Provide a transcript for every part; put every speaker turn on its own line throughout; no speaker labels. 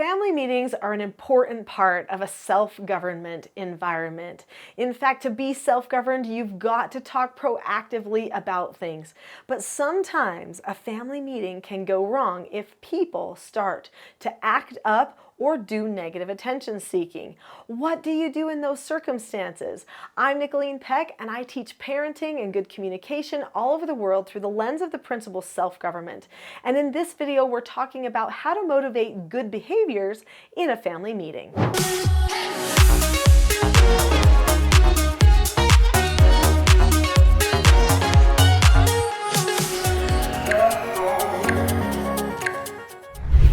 Family meetings are an important part of a self-government environment. In fact, to be self-governed, you've got to talk proactively about things. But sometimes a family meeting can go wrong if people start to act up or do negative attention seeking. What do you do in those circumstances? I'm Nicholeen Peck, and I teach parenting and good communication all over the world through the lens of the principle self-government. And in this video, we're talking about how to motivate good behaviors in a family meeting.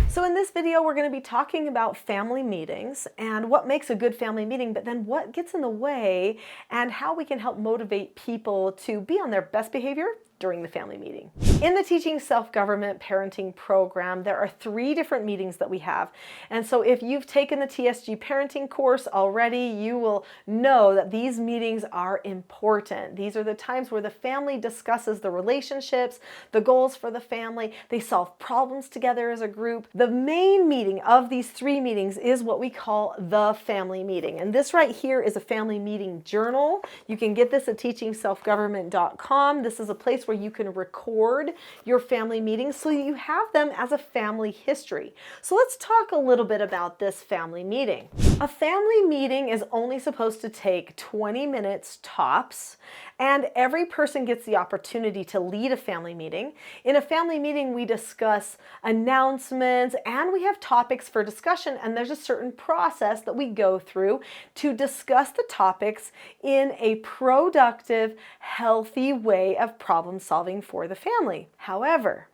So in this video, we're going to be talking about family meetings and what makes a good family meeting, but then what gets in the way and how we can help motivate people to be on their best behavior during the family meeting. In the Teaching Self-Government Parenting program, there are 3 different meetings that we have. And so if you've taken the TSG parenting course already, you will know that these meetings are important. These are the times where the family discusses the relationships, the goals for the family, they solve problems together as a group. The main meeting of these 3 meetings is what we call the family meeting. And this right here is a family meeting journal. You can get this at teachingselfgovernment.com. This is a place where you can record your family meetings so you have them as a family history. So let's talk a little bit about this family meeting. A family meeting is only supposed to take 20 minutes tops, and every person gets the opportunity to lead a family meeting. In a family meeting, we discuss announcements and we have topics for discussion, and there's a certain process that we go through to discuss the topics in a productive, healthy way of problem solving for the family. However,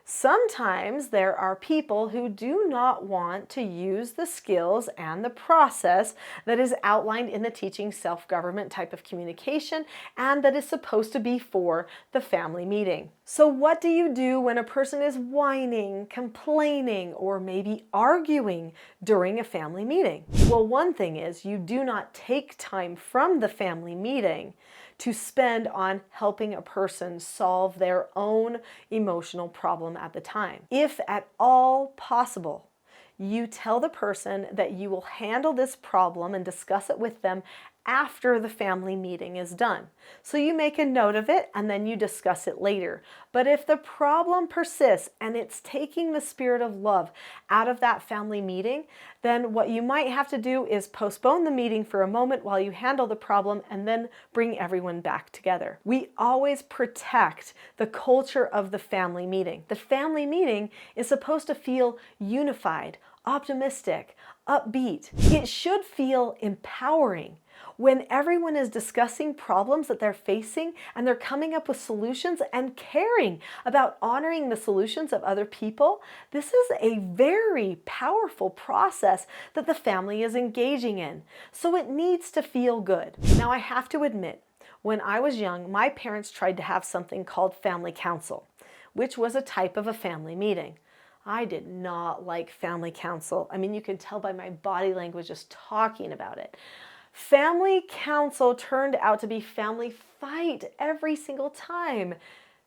sometimes there are people who do not want to use the skills and the process that is outlined in the Teaching Self-Government type of communication and that is supposed to be for the family meeting. So what do you do when a person is whining, complaining, or maybe arguing during a family meeting? Well, one thing is you do not take time from the family meeting to spend on helping a person solve their own emotional problem at the time. If at all possible, you tell the person that you will handle this problem and discuss it with them after the family meeting is done. So you make a note of it and then you discuss it later. But if the problem persists and it's taking the spirit of love out of that family meeting, then what you might have to do is postpone the meeting for a moment while you handle the problem and then bring everyone back together. We always protect the culture of the family meeting. The family meeting is supposed to feel unified, optimistic, upbeat. It should feel empowering. When everyone is discussing problems that they're facing and they're coming up with solutions and caring about honoring the solutions of other people, this is a very powerful process that the family is engaging in. So it needs to feel good. Now, I have to admit, when I was young, my parents tried to have something called family council, which was a type of a family meeting. I did not like family council. I mean, you can tell by my body language just talking about it. Family council turned out to be family fight every single time.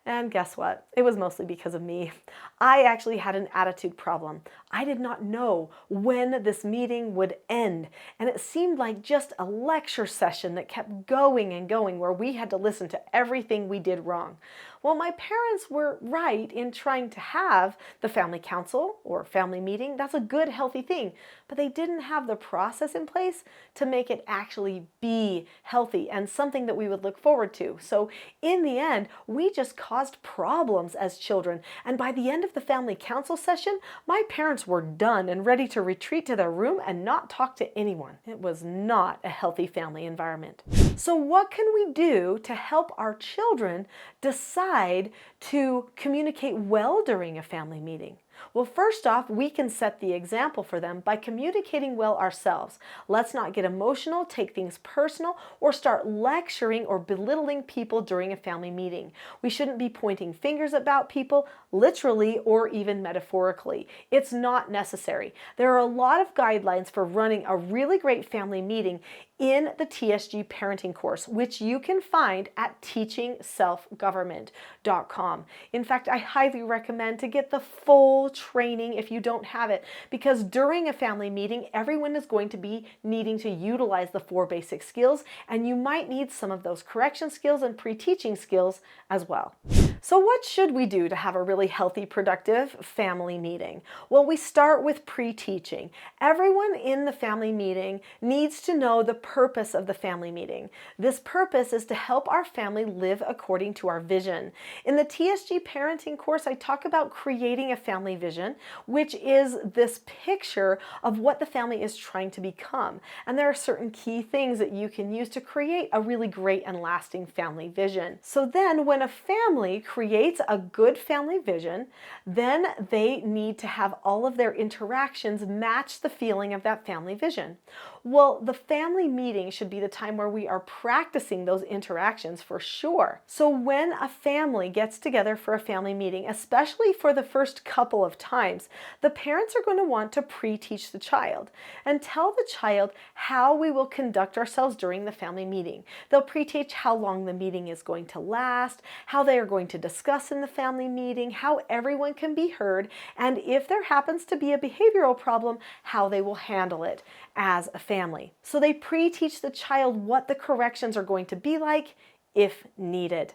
And guess what? It was mostly because of me. I actually had an attitude problem. I did not know when this meeting would end. And it seemed like just a lecture session that kept going and going where we had to listen to everything we did wrong. Well, my parents were right in trying to have the family council or family meeting. That's a good, healthy thing. But they didn't have the process in place to make it actually be healthy and something that we would look forward to. So in the end, we just caused problems as children. And by the end of the family council session, my parents were done and ready to retreat to their room and not talk to anyone. It was not a healthy family environment. So what can we do to help our children decide to communicate well during a family meeting? Well, first off, we can set the example for them by communicating well ourselves. Let's not get emotional, take things personal, or start lecturing or belittling people during a family meeting. We shouldn't be pointing fingers about people, literally or even metaphorically. It's not necessary. There are a lot of guidelines for running a really great family meeting in the TSG parenting course, which you can find at teachingselfgovernment.com. In fact, I highly recommend to get the full actual training if you don't have it, because during a family meeting, everyone is going to be needing to utilize the 4 basic skills, and you might need some of those correction skills and pre-teaching skills as well. So what should we do to have a really healthy, productive family meeting? Well, we start with pre-teaching. Everyone in the family meeting needs to know the purpose of the family meeting. This purpose is to help our family live according to our vision. In the TSG parenting course, I talk about creating a family vision, which is this picture of what the family is trying to become. And there are certain key things that you can use to create a really great and lasting family vision. So then when a family creates a good family vision, then they need to have all of their interactions match the feeling of that family vision. Well, the family meeting should be the time where we are practicing those interactions for sure. So when a family gets together for a family meeting, especially for the first couple of times, the parents are going to want to pre-teach the child and tell the child how we will conduct ourselves during the family meeting. They'll pre-teach how long the meeting is going to last, how they are going to discuss in the family meeting, how everyone can be heard, and if there happens to be a behavioral problem, how they will handle it as a family. So they pre-teach the child what the corrections are going to be like if needed.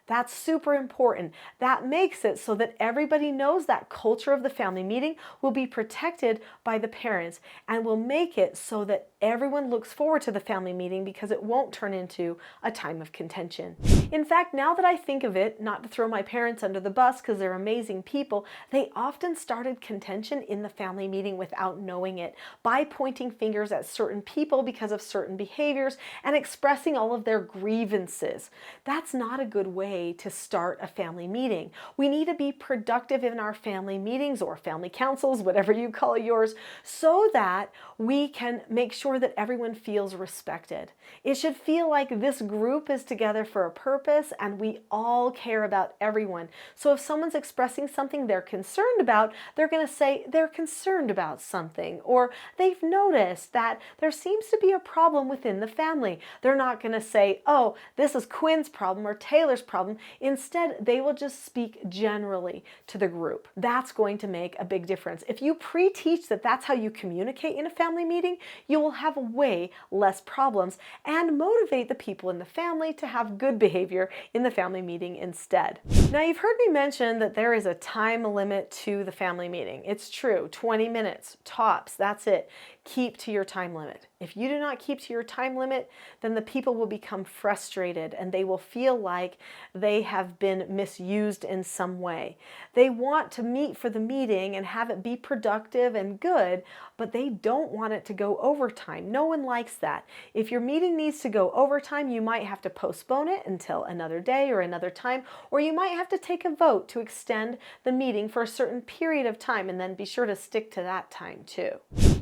That's super important. That makes it so that everybody knows that culture of the family meeting will be protected by the parents, and will make it so that everyone looks forward to the family meeting because it won't turn into a time of contention. In fact, now that I think of it, not to throw my parents under the bus because they're amazing people, they often started contention in the family meeting without knowing it by pointing fingers at certain people because of certain behaviors and expressing all of their grievances. That's not a good way to start a family meeting. We need to be productive in our family meetings or family councils, whatever you call yours, so that we can make sure that everyone feels respected. It should feel like this group is together for a purpose and we all care about everyone. So if someone's expressing something they're concerned about, they're going to say they're concerned about something, or they've noticed that there seems to be a problem within the family. They're not going to say, oh, this is Quinn's problem or Taylor's problem. Instead, they will just speak generally to the group. That's going to make a big difference. If you pre-teach that that's how you communicate in a family meeting, you will have way less problems and motivate the people in the family to have good behavior in the family meeting instead. Now, you've heard me mention that there is a time limit to the family meeting. It's true, 20 minutes, tops, that's it. Keep to your time limit. If you do not keep to your time limit, then the people will become frustrated and they will feel like they have been misused in some way. They want to meet for the meeting and have it be productive and good, but they don't want it to go overtime. No one likes that. If your meeting needs to go overtime, you might have to postpone it until another day or another time, or you might have to take a vote to extend the meeting for a certain period of time, and then be sure to stick to that time too.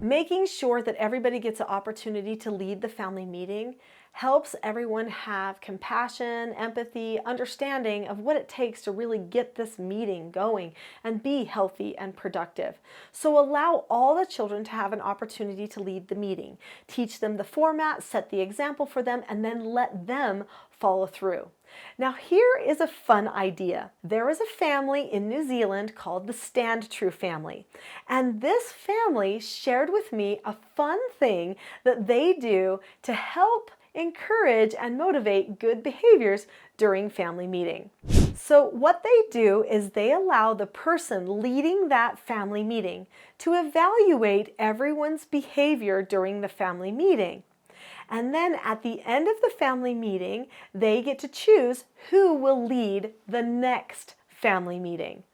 Making sure that everybody gets an opportunity to lead the family meeting helps everyone have compassion, empathy, understanding of what it takes to really get this meeting going and be healthy and productive. So allow all the children to have an opportunity to lead the meeting. Teach them the format, set the example for them, and then let them follow through. Now here is a fun idea. There is a family in New Zealand called the Stand True family. And this family shared with me a fun thing that they do to help encourage and motivate good behaviors during family meeting. So what they do is they allow the person leading that family meeting to evaluate everyone's behavior during the family meeting. And then at the end of the family meeting, they get to choose who will lead the next family meeting.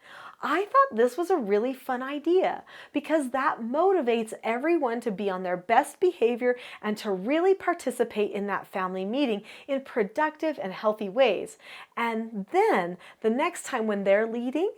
I thought this was a really fun idea because that motivates everyone to be on their best behavior and to really participate in that family meeting in productive and healthy ways. And then the next time when they're leading,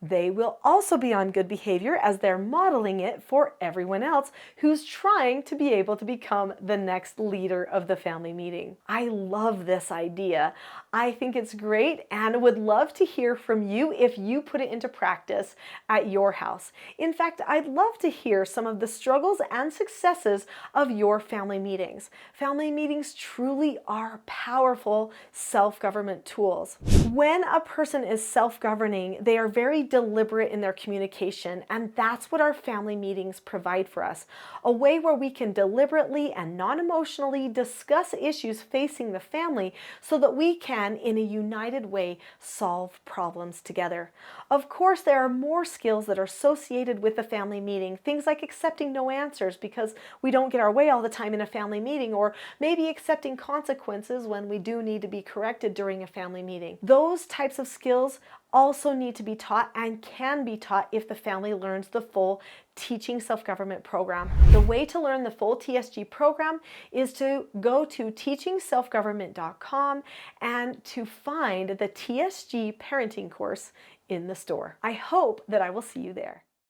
they will also be on good behavior as they're modeling it for everyone else who's trying to be able to become the next leader of the family meeting. I love this idea. I think it's great and would love to hear from you if you put it into practice at your house. In fact, I'd love to hear some of the struggles and successes of your family meetings. Family meetings truly are powerful self-government tools. When a person is self-governing, they are very deliberate in their communication, and that's what our family meetings provide for us. A way where we can deliberately and non-emotionally discuss issues facing the family so that we can, in a united way, solve problems together. Of course, there are more skills that are associated with the family meeting, things like accepting no answers because we don't get our way all the time in a family meeting, or maybe accepting consequences when we do need to be corrected during a family meeting. Those types of skills also need to be taught and can be taught if the family learns the full Teaching Self-Government program. The way to learn the full TSG program is to go to teachingselfgovernment.com and to find the TSG parenting course in the store. I hope that I will see you there.